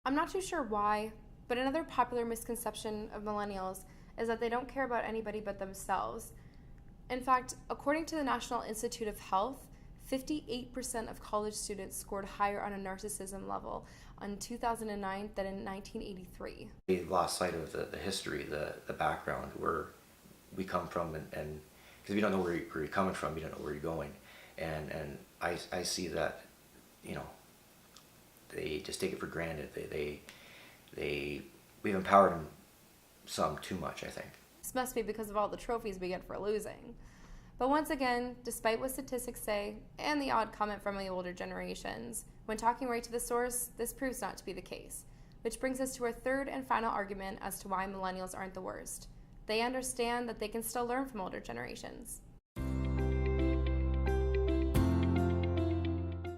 I'm not too sure why, but another popular misconception of millennials is that they don't care about anybody but themselves. In fact, according to the National Institute of Health, 58% of college students scored higher on a narcissism level in 2009 than in 1983. We lost sight of the history, the background, where we come from, and because we don't know where you're coming from, we don't know where you're going. And I see that, they just take it for granted. We've empowered them some too much, I think. This must be because of all the trophies we get for losing. But once again, despite what statistics say, and the odd comment from the older generations, when talking right to the source, this proves not to be the case. Which brings us to our third and final argument as to why millennials aren't the worst. They understand that they can still learn from older generations.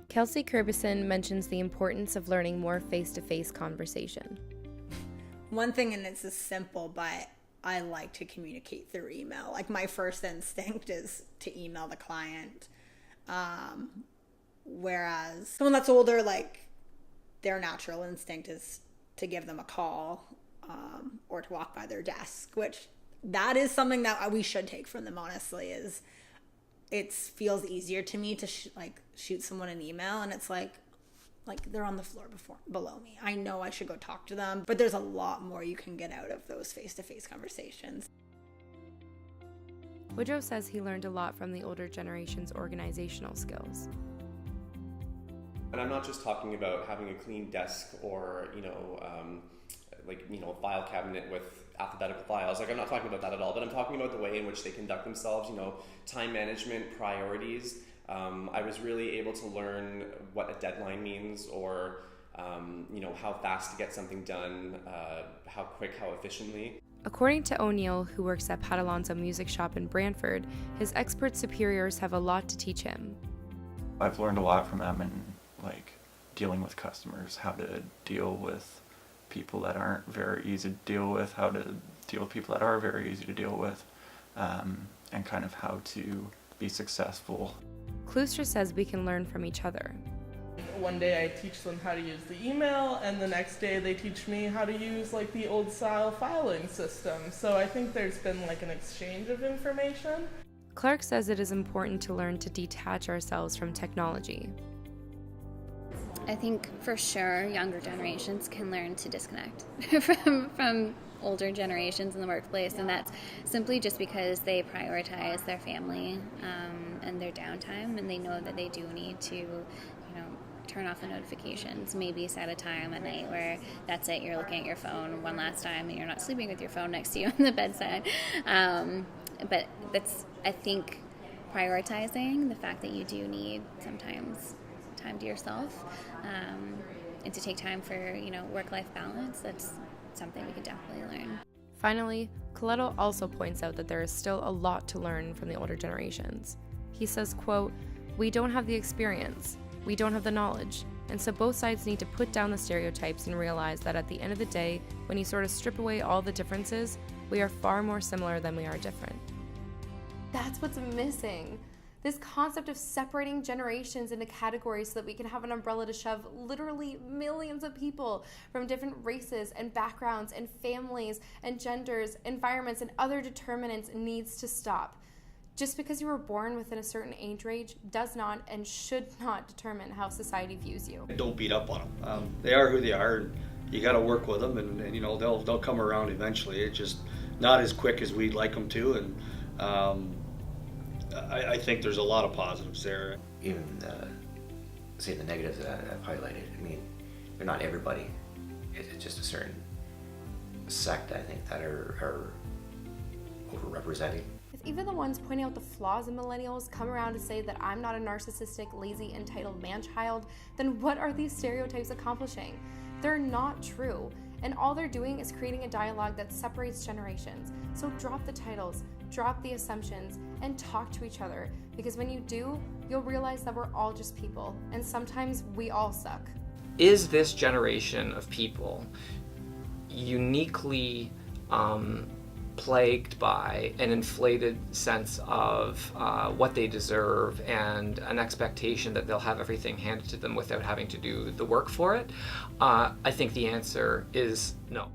Kelsey Curbison mentions the importance of learning more face-to-face conversation. One thing, and it's as simple, but I like to communicate through email. Like, my first instinct is to email the client. Whereas someone that's older, like, their natural instinct is to give them a call or to walk by their desk, which that is something that we should take from them, honestly, is it feels easier to me to shoot someone an email, and it's like they're on the floor below me. I know I should go talk to them, but there's a lot more you can get out of those face-to-face conversations. Woodrow says he learned a lot from the older generation's organizational skills. And I'm not just talking about having a clean desk or, a file cabinet with alphabetical files. Like, I'm not talking about that at all, but I'm talking about the way in which they conduct themselves, time management, priorities. I was really able to learn what a deadline means, or, how fast to get something done, how quick, how efficiently. According to O'Neill, who works at Padalonso Music Shop in Brantford, his expert superiors have a lot to teach him. I've learned a lot from them in, dealing with customers, how to deal with people that aren't very easy to deal with, how to deal with people that are very easy to deal with, and kind of how to be successful. Klooster says we can learn from each other. One day I teach them how to use the email, and the next day they teach me how to use the old style filing system. So I think there's been an exchange of information. Clark says it is important to learn to detach ourselves from technology. I think for sure younger generations can learn to disconnect from older generations in the workplace, and that's simply just because they prioritize their family and their downtime, and they know that they do need to turn off the notifications, maybe set a time at night where that's it, you're looking at your phone one last time and you're not sleeping with your phone next to you on the bedside. But that's, I think, prioritizing the fact that you do need sometimes time to yourself, and to take time for work-life balance. That's something we can definitely learn. Finally, Coletto also points out that there is still a lot to learn from the older generations. He says, quote, "We don't have the experience, we don't have the knowledge, and so both sides need to put down the stereotypes and realize that at the end of the day, when you sort of strip away all the differences, we are far more similar than we are different." That's what's missing. This concept of separating generations into categories so that we can have an umbrella to shove literally millions of people from different races and backgrounds and families and genders, environments, and other determinants needs to stop. Just because you were born within a certain age range does not and should not determine how society views you. Don't beat up on them. They are who they are, and you got to work with them, and they'll come around eventually. It's just not as quick as we'd like them to, and I think there's a lot of positives there. Even the negatives that I've highlighted, they're not everybody. It's just a certain sect, I think, that are overrepresented. If even the ones pointing out the flaws in millennials come around to say that I'm not a narcissistic, lazy, entitled man-child, then what are these stereotypes accomplishing? They're not true, and all they're doing is creating a dialogue that separates generations. So drop the titles, drop the assumptions, and talk to each other, because when you do, you'll realize that we're all just people, and sometimes we all suck. Is this generation of people uniquely plagued by an inflated sense of what they deserve and an expectation that they'll have everything handed to them without having to do the work for it? I think the answer is no.